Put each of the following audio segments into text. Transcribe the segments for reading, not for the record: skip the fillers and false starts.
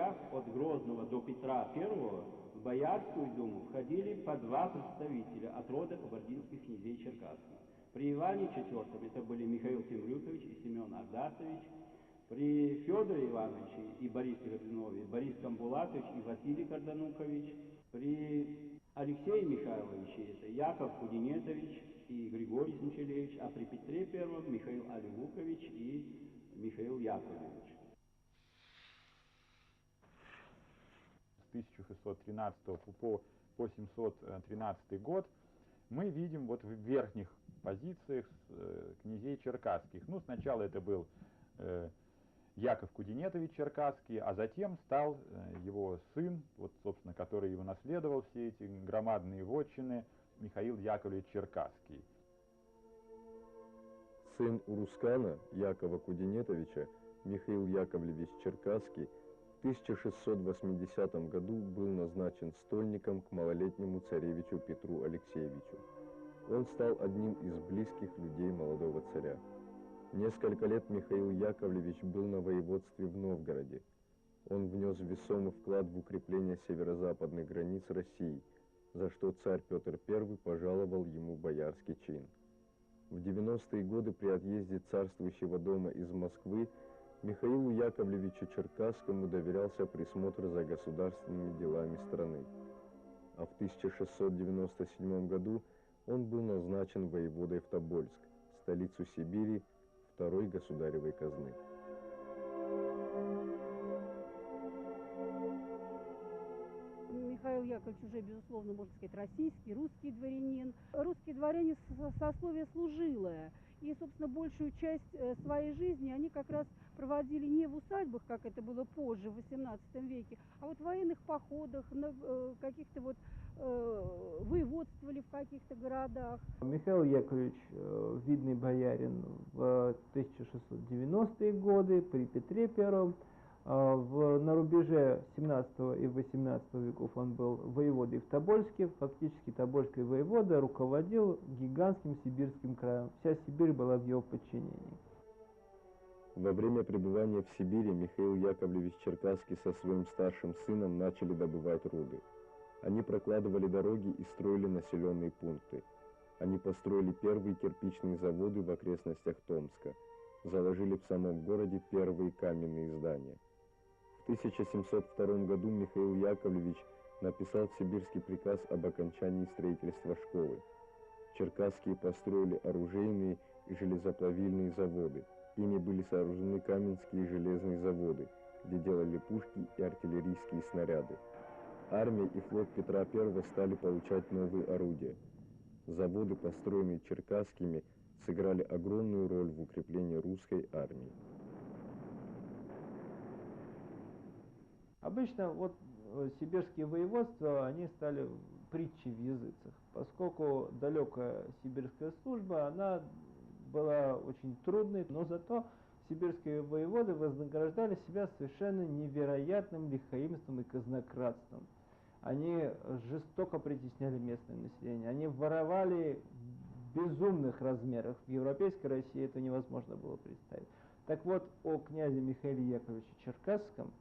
боях от Грозного до Петра I в Боярскую думу входили по 2 представителя от рода кабардинских князей черкасских. При Иване IV это были Михаил Темрюкович и Семен Ардасович. При Федоре Ивановиче и Борисе Годунове Борис Камбулатович и Василий Карданукович. При Алексее Михайловиче это Яков Кудинетович и Григорий Санчелевич, а при Петре I Михаил Алилукович и Михаил Яковлевич. С 1613 по 713 год мы видим вот в верхних позициях князей черкасских. Ну, сначала это был Яков Кудинетович Черкасский, а затем стал его сын, вот, собственно, который его наследовал все эти громадные вотчины, Михаил Яковлевич Черкасский. Сын Урускана Якова Кудинетовича, Михаил Яковлевич Черкасский, в 1680 году был назначен стольником к малолетнему царевичу Петру Алексеевичу. Он стал одним из близких людей молодого царя. Несколько лет Михаил Яковлевич был на воеводстве в Новгороде. Он внес весомый вклад в укрепление северо-западных границ России, за что царь Петр I пожаловал ему боярский чин. В 90-е годы при отъезде царствующего дома из Москвы Михаилу Яковлевичу Черкасскому доверялся присмотр за государственными делами страны. А в 1697 году он был назначен воеводой в Тобольск, столицу Сибири, второй государевой казны. Михаил Яковлевич уже, безусловно, можно сказать, российский, русский дворянин. Русские дворяне сословие служилое. И, собственно, большую часть своей жизни они как раз проводили не в усадьбах, как это было позже, в XVIII веке, а вот в военных походах, на каких-то вот воеводствовали в каких-то городах. Михаил Яковлевич видный боярин в 1690-е годы при Петре I. На рубеже 17 и 18 веков он был воеводой в Тобольске. Фактически Тобольский воевода руководил гигантским сибирским краем. Вся Сибирь была в его подчинении. Во время пребывания в Сибири Михаил Яковлевич Черкасский со своим старшим сыном начали добывать руды. Они прокладывали дороги и строили населенные пункты. Они построили первые кирпичные заводы в окрестностях Томска, заложили в самом городе первые каменные здания. В 1702 году Михаил Яковлевич написал в сибирский приказ об окончании строительства школы. Черкасские построили оружейные и железоплавильные заводы. Ими были сооружены Каменские железные заводы, где делали пушки и артиллерийские снаряды. Армия и флот Петра I стали получать новые орудия. Заводы, построенные Черкасскими, сыграли огромную роль в укреплении русской армии. Обычно вот сибирские воеводства, они стали притчей в языцах, поскольку далекая сибирская служба, она была очень трудной, но зато сибирские воеводы вознаграждали себя совершенно невероятным лихаимством и казнократством. Они жестоко притесняли местное население, они воровали в безумных размерах. В европейской России это невозможно было представить. Так вот, о князе Михаиле Яковлевиче Черкасском,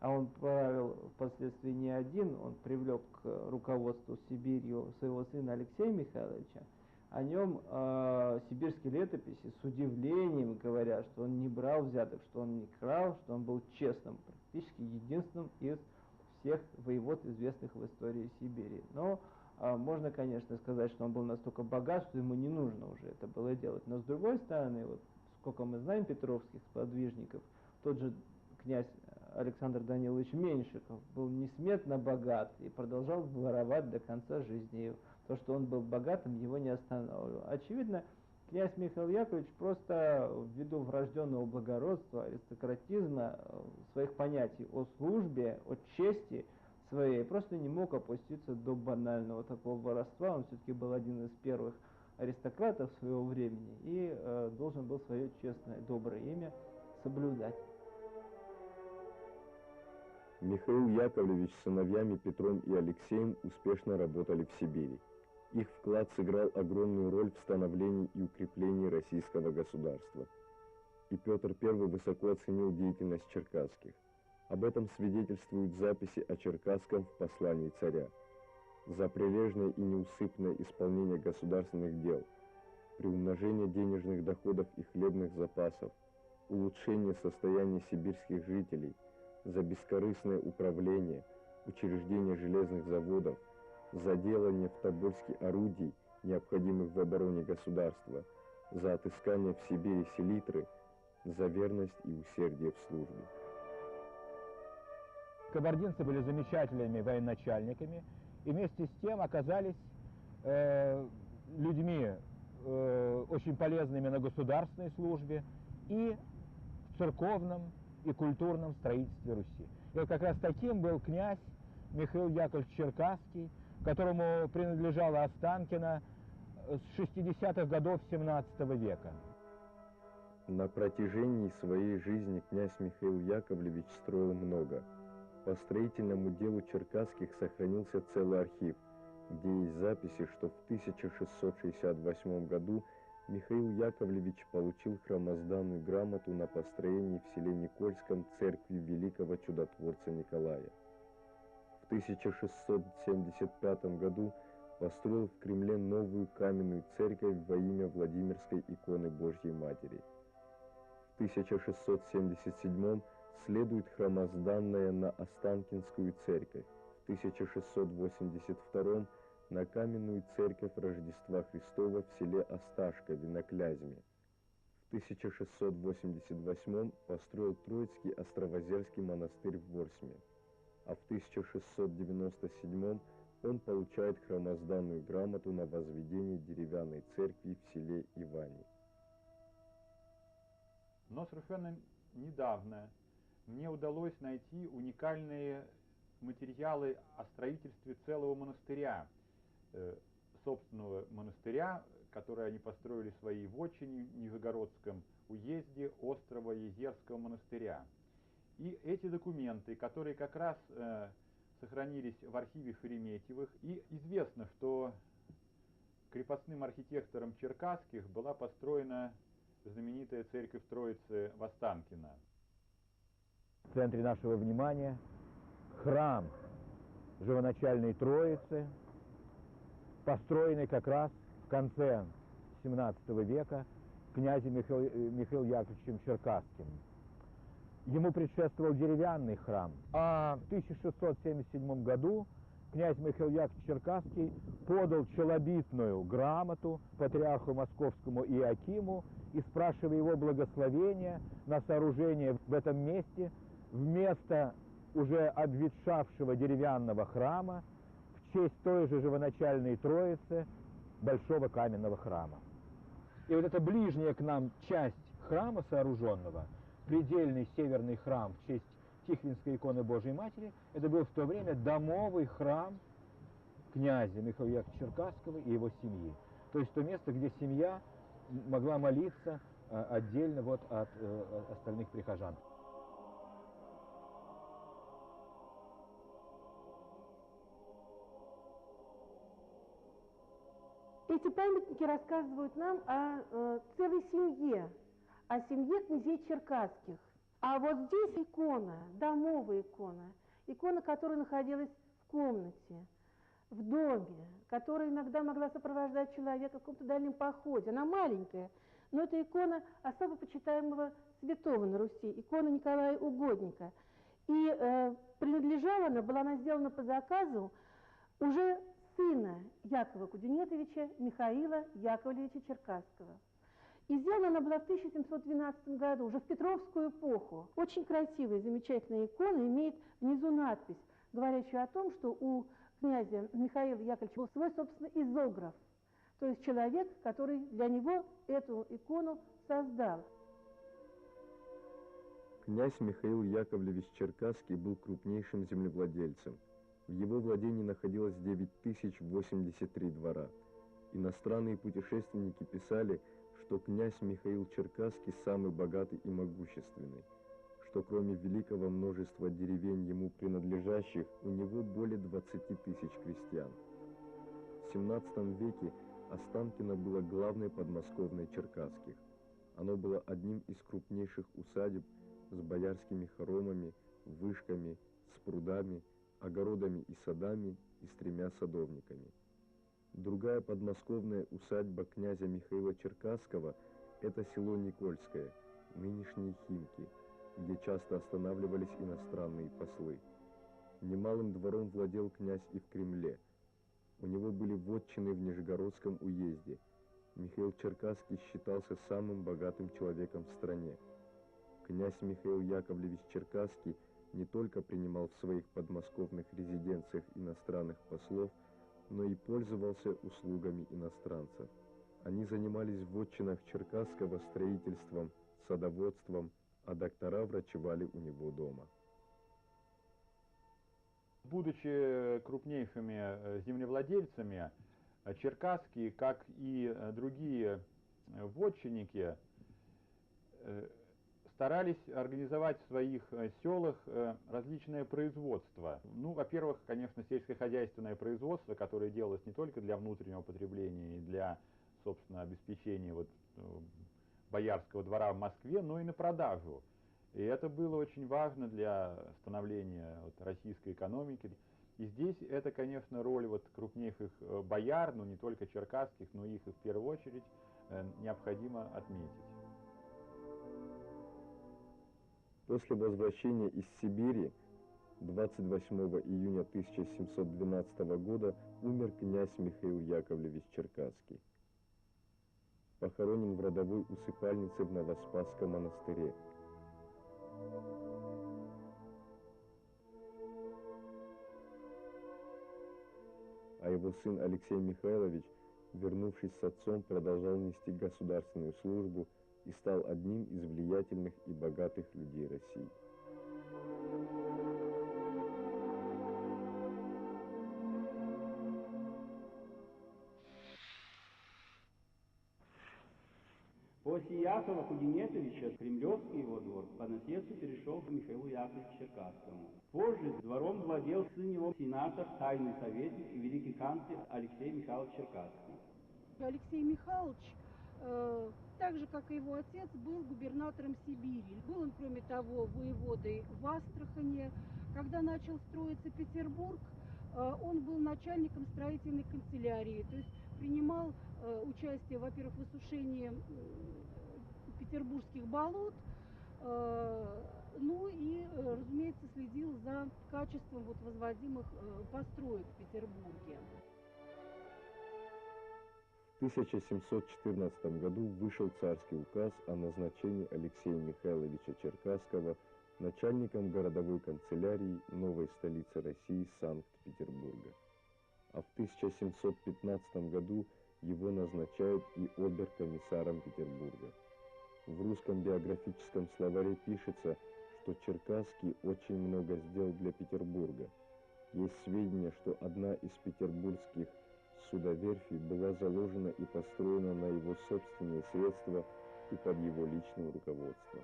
а он правил впоследствии не один, он привлек к руководству Сибирью своего сына Алексея Михайловича, о нем сибирские летописи с удивлением говорят, что он не брал взяток, что он не крал, что он был честным, практически единственным из всех воевод, известных в истории Сибири. Но можно, конечно, сказать, что он был настолько богат, что ему не нужно уже это было делать. Но с другой стороны, вот сколько мы знаем петровских сподвижников, тот же князь Александр Данилович Меньшиков был несметно богат и продолжал воровать до конца жизни. То, что он был богатым, его не останавливало. Очевидно, князь Михаил Яковлевич просто ввиду врожденного благородства, аристократизма, своих понятий о службе, о чести своей, просто не мог опуститься до банального такого воровства. Он все-таки был один из первых аристократов своего времени и должен был свое честное, доброе имя соблюдать. Михаил Яковлевич с сыновьями Петром и Алексеем успешно работали в Сибири. Их вклад сыграл огромную роль в становлении и укреплении российского государства. И Петр I высоко оценил деятельность черкасских. Об этом свидетельствуют записи о Черкасском в послании царя. За прилежное и неусыпное исполнение государственных дел, приумножение денежных доходов и хлебных запасов, улучшение состояния сибирских жителей, за бескорыстное управление, учреждение железных заводов, за делание в Тобольске орудий, необходимых в обороне государства, за отыскание в Сибири селитры, за верность и усердие в службе. Кабардинцы были замечательными военачальниками и вместе с тем оказались людьми очень полезными на государственной службе и в церковном и культурном строительстве Руси. И вот как раз таким был князь Михаил Яковлевич Черкасский, которому принадлежала Останкино с 60-х годов 17 века. На протяжении своей жизни князь Михаил Яковлевич строил много. По строительному делу Черкасских сохранился целый архив, где есть записи, что в 1668 году Михаил Яковлевич получил храмозданную грамоту на построение в селе Никольском церкви великого чудотворца Николая. В 1675 году построил в Кремле новую каменную церковь во имя Владимирской иконы Божьей Матери. В 1677 следует храмозданная на Останкинскую церковь, в 1682 на каменную церковь Рождества Христова в селе Осташкове на Клязьме. В 1688 построил Троицкий Островозерский монастырь в Ворсме, а в 1697 он получает храмозданную грамоту на возведение деревянной церкви в селе Ивани. Но совершенно недавно мне удалось найти уникальные материалы о строительстве целого монастыря, собственного монастыря, который они построили в своей вотчине в Нижегородском уезде острова Езерского монастыря. И эти документы, которые как раз сохранились в архиве Шереметьевых, и известно, что крепостным архитектором Черкасских была построена знаменитая церковь Троицы в Останкино. В центре нашего внимания храм Живоначальной Троицы, построенный как раз в конце XVII века князем Михаилом Яковлевичем Черкасским. Ему предшествовал деревянный храм, а в 1677 году князь Михаил Яковлевич Черкасский подал челобитную грамоту патриарху московскому Иоакиму и спрашивая его благословения на сооружение в этом месте вместо уже обветшавшего деревянного храма в честь той же Живоначальной Троицы большого каменного храма. И вот эта ближняя к нам часть храма сооруженного, предельный северный храм в честь Тихвинской иконы Божьей Матери, это был в то время домовый храм князя Михаила Яковлевича Черкасского и его семьи. То есть то место, где семья могла молиться отдельно вот от остальных прихожан. Эти памятники рассказывают нам о целой семье, о семье князей Черкасских. А вот здесь икона, домовая икона, икона, которая находилась в комнате, в доме, которая иногда могла сопровождать человека в каком-то дальнем походе. Она маленькая, но это икона особо почитаемого святого на Руси, икона Николая Угодника. И принадлежала она, была она сделана по заказу уже сына Якова Кудинетовича Михаила Яковлевича Черкасского. И сделана она была в 1712 году, уже в Петровскую эпоху. Очень красивая, замечательная икона, имеет внизу надпись, говорящую о том, что у князя Михаила Яковлевича был свой, собственно, изограф, то есть человек, который для него эту икону создал. Князь Михаил Яковлевич Черкасский был крупнейшим землевладельцем. В его владении находилось 9083 двора. Иностранные путешественники писали, что князь Михаил Черкасский самый богатый и могущественный, что кроме великого множества деревень ему принадлежащих, у него более 20 тысяч крестьян. В XVII веке Останкино было главной подмосковной Черкасских. Оно было одним из крупнейших усадеб с боярскими хоромами вышками, с прудами, огородами и садами и с 3 садовниками. Другая подмосковная усадьба князя Михаила Черкасского – это село Никольское, нынешние Химки, где часто останавливались иностранные послы. Немалым двором владел князь и в Кремле. У него были вотчины в Нижегородском уезде. Михаил Черкасский считался самым богатым человеком в стране. Князь Михаил Яковлевич Черкасский не только принимал в своих подмосковных резиденциях иностранных послов, но и пользовался услугами иностранцев. Они занимались в вотчинах Черкасского строительством, садоводством, а доктора врачевали у него дома. Будучи крупнейшими землевладельцами, черкасские, как и другие вотчинники, старались организовать в своих селах различное производство. Ну, во-первых, конечно, сельскохозяйственное производство, которое делалось не только для внутреннего потребления и для, собственно, обеспечения боярского двора в Москве, но и на продажу. И это было очень важно для становления российской экономики. И здесь это, конечно, роль крупнейших бояр, но не только черкасских, но их и в первую очередь необходимо отметить. После возвращения из Сибири 28 июня 1712 года умер князь Михаил Яковлевич Черкасский. Похоронен в родовой усыпальнице в Новоспасском монастыре. А его сын Алексей Михайлович, вернувшись с отцом, продолжал нести государственную службу и стал одним из влиятельных и богатых людей России. После Якова Кудинетовича Кремлевский его двор по наследству перешел к Михаилу Яковлевичу Черкасскому. Позже двором владел сын его, сенатор, тайный советник и великий канцлер Алексей Михайлович Черкасский. Алексей Михайлович, так же, как и его отец, был губернатором Сибири. Был он, кроме того, воеводой в Астрахани. Когда начал строиться Петербург, он был начальником строительной канцелярии, то есть принимал участие, во-первых, в высушении петербургских болот, ну и, разумеется, следил за качеством возводимых построек в Петербурге. В 1714 году вышел царский указ о назначении Алексея Михайловича Черкасского начальником городовой канцелярии новой столицы России Санкт-Петербурга. А в 1715 году его назначают и обер-комиссаром Петербурга. В русском биографическом словаре пишется, что Черкасский очень много сделал для Петербурга. Есть сведения, что одна из петербургских судоверфей была заложена и построена на его собственные средства и под его личным руководством.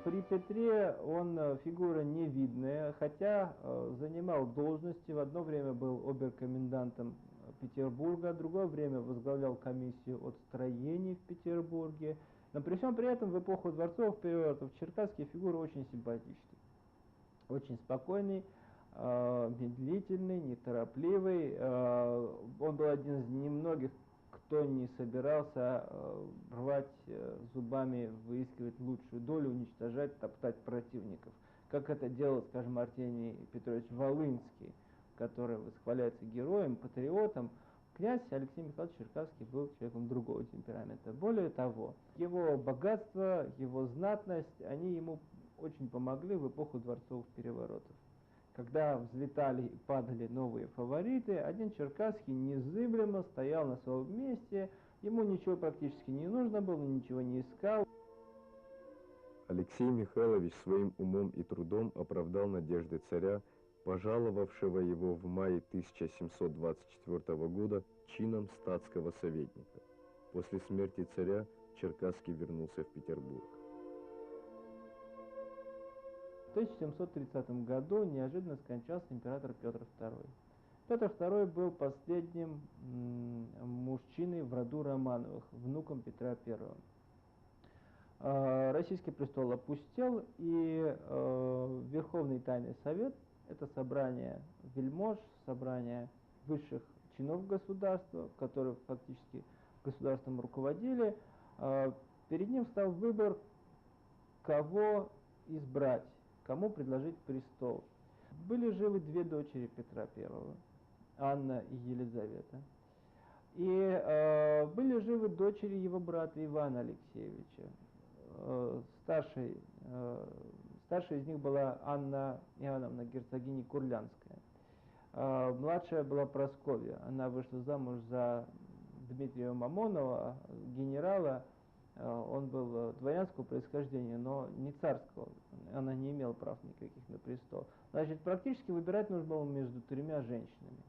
При Петре он фигура невидная, хотя занимал должности. В одно время был оберкомендантом Петербурга, в другое время возглавлял комиссию от строений в Петербурге. Но при всем при этом в эпоху дворцовых переворотов Черкасский фигура очень симпатичный, очень спокойный, медлительный, неторопливый. Он был один из немногих, кто не собирался рвать зубами, выискивать лучшую долю, уничтожать, топтать противников. Как это делал, скажем, Артемий Петрович Волынский, который восхваляется героем, патриотом. Князь Алексей Михайлович Черкасский был человеком другого темперамента. Более того, его богатство, его знатность, они ему очень помогли в эпоху дворцовых переворотов. Когда взлетали и падали новые фавориты, один Черкасский незыблемо стоял на своем месте, ему ничего практически не нужно было, ничего не искал. Алексей Михайлович своим умом и трудом оправдал надежды царя, пожаловавшего его в мае 1724 года чином статского советника. После смерти царя Черкасский вернулся в Петербург. В 1730 году неожиданно скончался император Петр II. Петр II был последним мужчиной в роду Романовых, внуком Петра I. Российский престол опустел, и Верховный Тайный Совет, это собрание вельмож, собрание высших чинов государства, которые фактически государством руководили, перед ним стал выбор, кого избрать, кому предложить престол. Были живы две дочери Петра I, Анна и Елизавета. И были живы дочери его брата Ивана Алексеевича. Старшей из них была Анна Иоанновна, герцогиня Курлянская. Младшая была Прасковья. Она вышла замуж за Дмитрия Мамонова, генерала. Он был дворянского происхождения, но не царского. Она не имела прав никаких на престол. Значит, практически выбирать нужно было между тремя женщинами.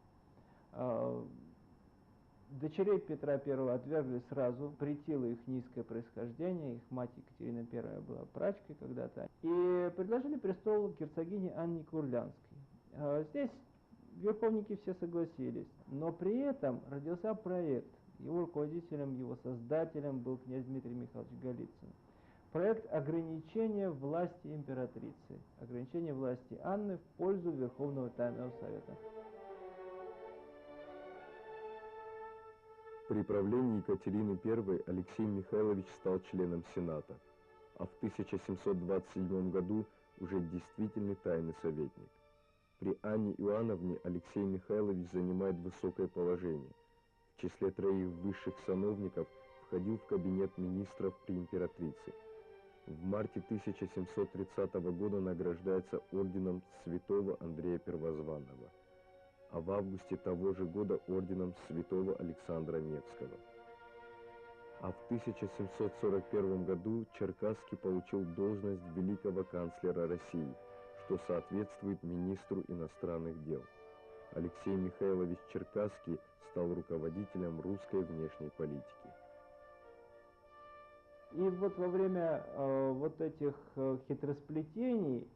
Дочерей Петра I отвергли сразу, претило их низкое происхождение, их мать Екатерина I была прачкой когда-то, и предложили престол герцогине Анне Курлянской. Здесь верховники все согласились, но при этом родился проект. Его руководителем, его создателем был князь Дмитрий Михайлович Голицын. Проект ограничения власти императрицы, ограничения власти Анны в пользу Верховного Тайного Совета. При правлении Екатерины I Алексей Михайлович стал членом Сената, а в 1727 году уже действительный тайный советник. При Анне Иоанновне Алексей Михайлович занимает высокое положение. В числе 3 высших сановников входил в кабинет министров при императрице. В марте 1730 года награждается орденом святого Андрея Первозванного, а в августе того же года орденом святого Александра Невского. А в 1741 году Черкасский получил должность великого канцлера России, что соответствует министру иностранных дел. Алексей Михайлович Черкасский стал руководителем русской внешней политики. И вот во время вот этих хитросплетений,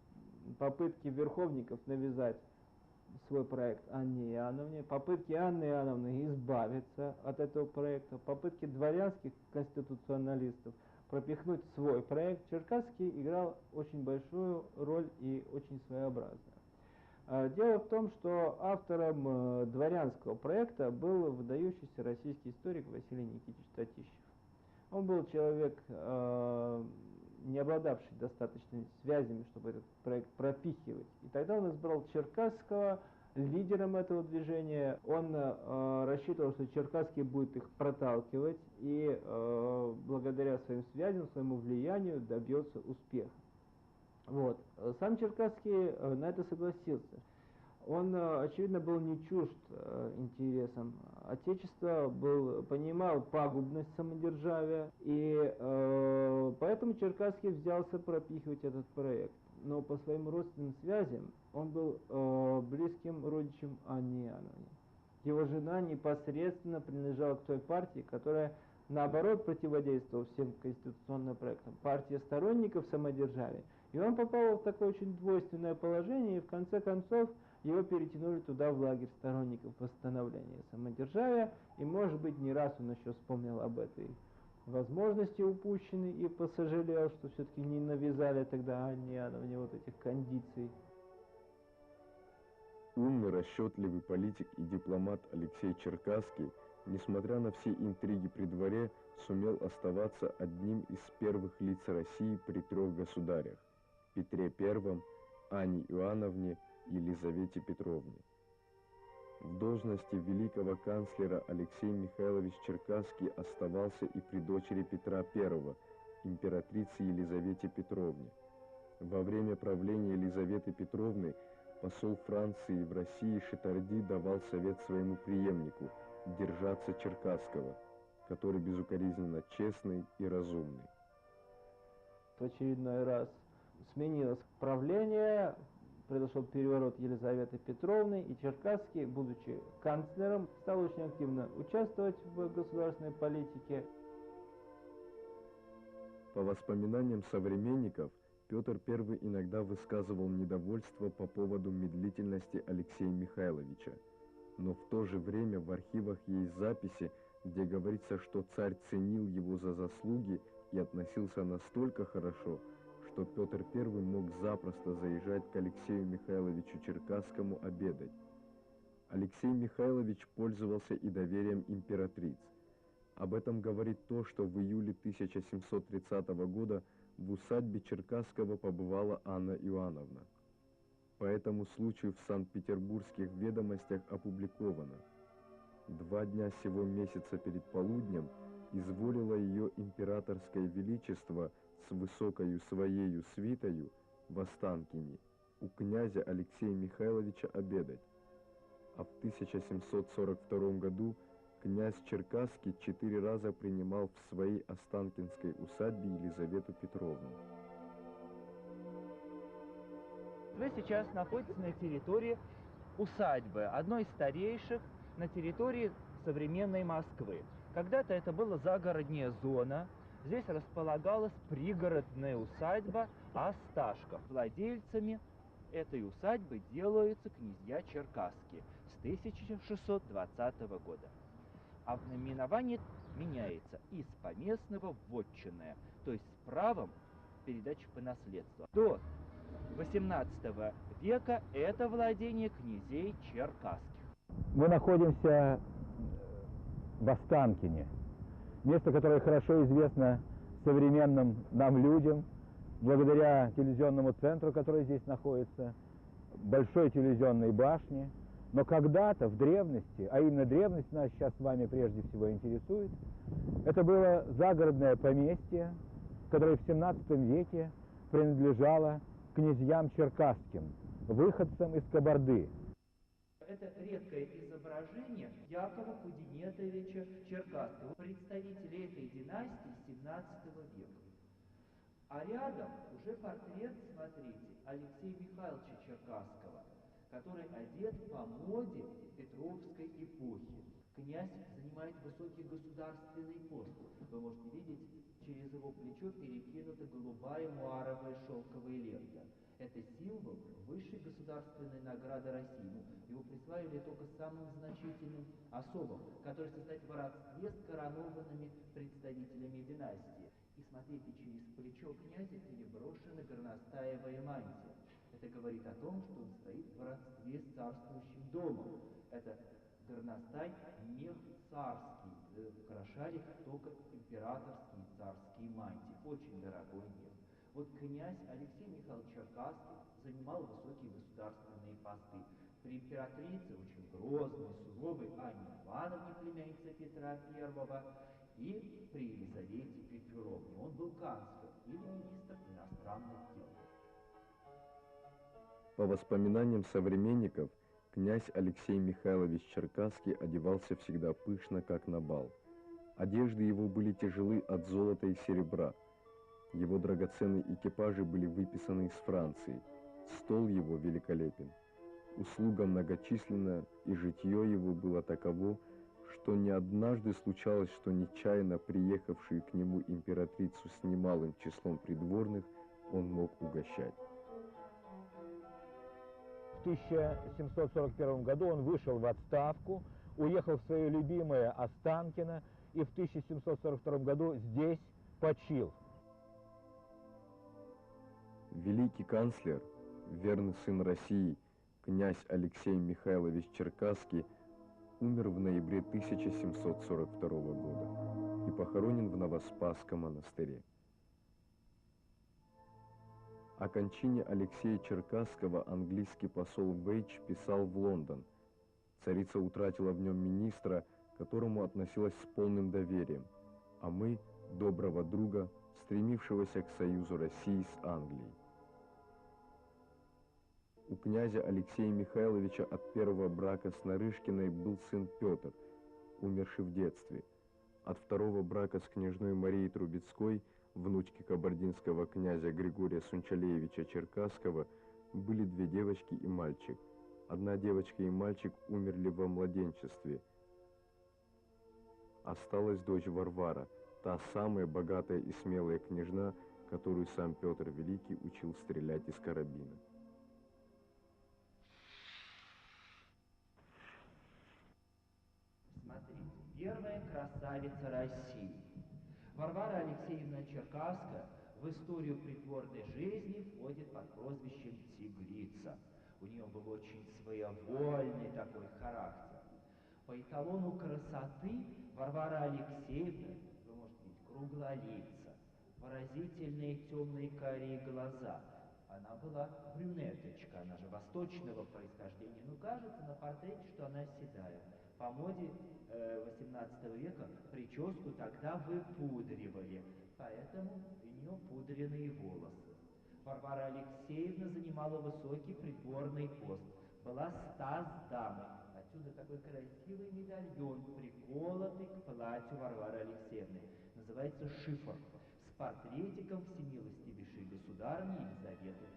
попытки верховников навязать свой проект Анне Иоанновне, попытки Анны Иоанновны избавиться от этого проекта, попытки дворянских конституционалистов пропихнуть свой проект, Черкасский играл очень большую роль и очень своеобразную. Дело в том, что автором дворянского проекта был выдающийся российский историк Василий Никитич Татищев. Он был человек, не обладавший достаточными связями, чтобы этот проект пропихивать. И тогда он избрал Черкасского лидером этого движения. Он рассчитывал, что Черкасский будет их проталкивать и благодаря своим связям, своему влиянию добьется успеха. Вот. Сам Черкасский на это согласился. Он, очевидно, был не чужд интересам Отечества, понимал пагубность самодержавия, и поэтому Черкасский взялся пропихивать этот проект. Но по своим родственным связям он был близким родичем Анне Иоанновне. Его жена непосредственно принадлежала к той партии, которая, наоборот, противодействовала всем конституционным проектам, партия сторонников самодержавия. И он попал в такое очень двойственное положение, и в конце концов его перетянули туда, в лагерь сторонников восстановления самодержавия, и, может быть, не раз он еще вспомнил об этой возможности упущенной и посожалел, что все-таки не навязали тогда Анне Иоанновне вот этих кондиций. Умный, расчетливый политик и дипломат Алексей Черкасский, несмотря на все интриги при дворе, сумел оставаться одним из первых лиц России при 3 государях – Петре I, Анне Иоанновне и Елизавете Петровне. В должности великого канцлера Алексей Михайлович Черкасский оставался и при дочери Петра I, императрице Елизавете Петровне. Во время правления Елизаветы Петровны посол Франции в России Шитарди давал совет своему преемнику держаться Черкасского, который безукоризненно честный и разумный. В очередной раз сменилось правление, произошел переворот Елизаветы Петровны, и Черкасский, будучи канцлером, стал очень активно участвовать в государственной политике. По воспоминаниям современников, Петр I иногда высказывал недовольство по поводу медлительности Алексея Михайловича, но в то же время в архивах есть записи, где говорится, что царь ценил его за заслуги и и относился настолько хорошо, что Петр I мог запросто заезжать к Алексею Михайловичу Черкасскому обедать. Алексей Михайлович пользовался и доверием императриц. Об этом говорит то, что в июле 1730 года в усадьбе Черкасского побывала Анна Иоанновна. По этому случаю в Санкт-Петербургских ведомостях опубликовано: 2 дня сего месяца перед полуднем изволило ее императорское величество с высокою своею свитою в Останкине у князя Алексея Михайловича обедать. А в 1742 году князь Черкасский 4 раза принимал в своей Останкинской усадьбе Елизавету Петровну. Вы сейчас находитесь на территории усадьбы, одной из старейших на территории современной Москвы. Когда-то это была загородная зона. Здесь располагалась пригородная усадьба Осташков. Владельцами этой усадьбы делаются князья Черкасские с 1620 года. А наименование меняется из поместного в вотчинное, то есть с правом передачи по наследству. До XVIII века это владение князей Черкасских. Мы находимся в Останкине, место, которое хорошо известно современным нам людям, благодаря телевизионному центру, который здесь находится, большой телевизионной башне. Но когда-то в древности, а именно древность нас сейчас с вами прежде всего интересует, это было загородное поместье, которое в XVII веке принадлежало князьям черкасским, выходцам из Кабарды. Это редкое изображение Якова Кудинетовича Черкасского, представителя этой династии XVII века. А рядом уже портрет, смотрите, Алексея Михайловича Черкасского, который одет по моде Петровской эпохи. Князь занимает высокий государственный пост. Вы можете видеть, через его плечо перекинута голубая муаровая шелковая лента. Это символ высшей государственной награды России. Его присваивали только самым значительным особам, которые состоят в родстве с коронованными представителями династии. И смотрите, через плечо князя переброшена горностаевая мантия. Это говорит о том, что он стоит в родстве с царствующим домом. Это горностай мех царский, украшали только императорские и царские мантии. Очень дорогой мех. Вот князь Алексей Михайлович Черкасский занимал высокие государственные посты. При императрице очень грозной, суровой Анне Ивановне, племяннице Петра I, и при Елизавете Петровне. Он был канцлер или министр иностранных дел. По воспоминаниям современников, князь Алексей Михайлович Черкасский одевался всегда пышно, как на бал. Одежды его были тяжелы от золота и серебра. Его драгоценные экипажи были выписаны из Франции. Стол его великолепен. Услуга многочисленна, и житье его было таково, что не однажды случалось, что нечаянно приехавшую к нему императрицу с немалым числом придворных он мог угощать. В 1741 году он вышел в отставку, уехал в свое любимое Останкино и в 1742 году здесь почил. Великий канцлер, верный сын России, князь Алексей Михайлович Черкасский, умер в ноябре 1742 года и похоронен в Новоспасском монастыре. О кончине Алексея Черкасского английский посол Вейч писал в Лондон. Царица утратила в нем министра, к которому относилась с полным доверием, а мы – доброго друга, стремившегося к союзу России с Англией. У князя Алексея Михайловича от первого брака с Нарышкиной был сын Петр, умерший в детстве. От второго брака с княжной Марией Трубецкой, внучки кабардинского князя Григория Сунчалеевича Черкасского, были 2 девочки и мальчик. Одна девочка и мальчик умерли во младенчестве. Осталась дочь Варвара, та самая богатая и смелая княжна, которую сам Петр Великий учил стрелять из карабина. Смотрите, первая красавица России. Варвара Алексеевна Черкасская в историю придворной жизни входит под прозвищем «Тигрица». У нее был очень своевольный такой характер. По эталону красоты Варвара Алексеевна, вы можете видеть, круглолица, выразительные темные карие глаза. Она была брюнеточка, она же восточного происхождения. Но кажется на портрете, что она седая. По моде XVIII века прическу тогда выпудривали, поэтому у нее пудренные волосы. Варвара Алексеевна занимала высокий придворный пост, была статсдамой. Отсюда такой красивый медальон, приколотый к платью Варвары Алексеевны. Называется шифр, с портретиком всемилостивейшей государыни Елизаветы Петровны.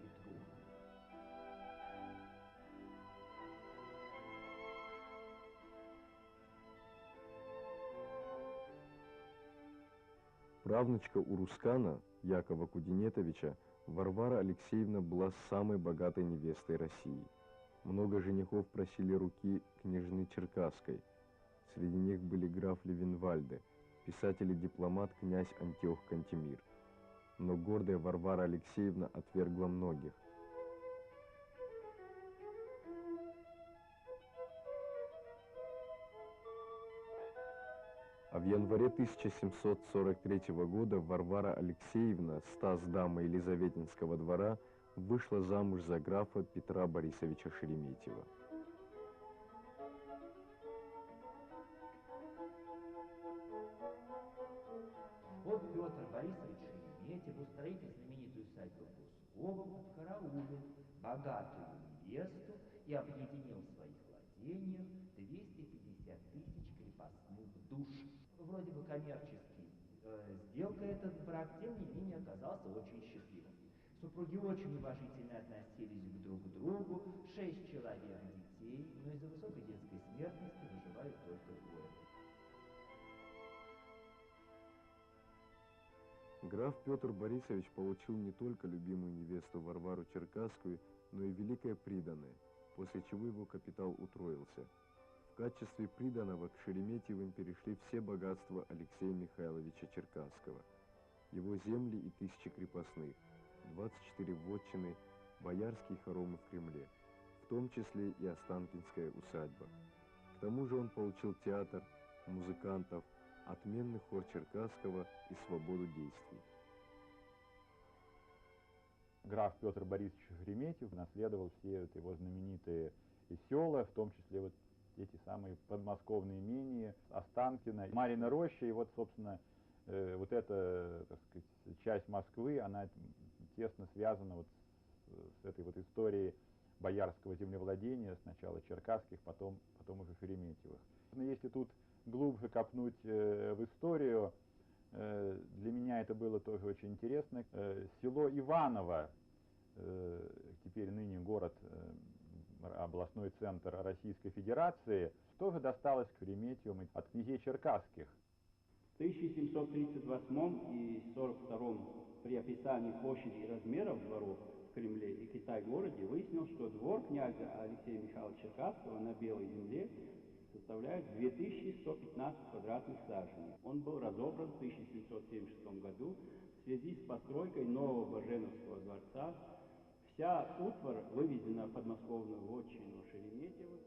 Правнучка Урускана, Якова Кудинетовича, Варвара Алексеевна была самой богатой невестой России. Много женихов просили руки княжны Черкасской. Среди них были граф Левенвальде, писатель и дипломат князь Антиох Кантемир. Но гордая Варвара Алексеевна отвергла многих. А в январе 1743 года Варвара Алексеевна, статсдама Елизаветинского двора, вышла замуж за графа Петра Борисовича Шереметьева. Вот Петр Борисович Шереметьев, устроитель знаменитой усадьбы в Гусковом, подкараулил богатую невесту и объединил в своих владениях 250 тысяч крепостных душ. Вроде бы коммерческий сделка этот брак, тем не менее, оказался очень счастливым. Супруги очень уважительно относились друг к другу, 6 человек детей, но из-за высокой детской смертности выживают только 2. Граф Петр Борисович получил не только любимую невесту Варвару Черкасскую, но и великое приданое, после чего его капитал утроился. В качестве приданого к Шереметьевым перешли все богатства Алексея Михайловича Черкасского. Его земли и 1000 крепостных, 24 вотчины, боярские хоромы в Кремле, в том числе и Останкинская усадьба. К тому же он получил театр, музыкантов, отменный хор Черкасского и свободу действий. Граф Петр Борисович Шереметьев наследовал все вот его знаменитые села, в том числе вот эти самые подмосковные имения, Останкино, Марьина роща, и вот, собственно, вот эта, так сказать, часть Москвы, она тесно связана вот с этой вот историей боярского землевладения, сначала черкасских, потом уже Шереметьевых. Если тут глубже копнуть в историю, для меня это было тоже очень интересно. Село Иваново, теперь ныне город, областной центр Российской Федерации, тоже досталось к Шереметьевым от князей черкасских. В 1738 и 42 при описании площади и размеров дворов в Кремле и Китай-городе выяснилось, что двор князя Алексея Михайловича Черкасского на Белой земле составляет 2115 квадратных саженей. Он был разобран в 1776 году в связи с постройкой нового Баженовского дворца. Вся утварь вывезена в подмосковную вотчину Шереметьевых.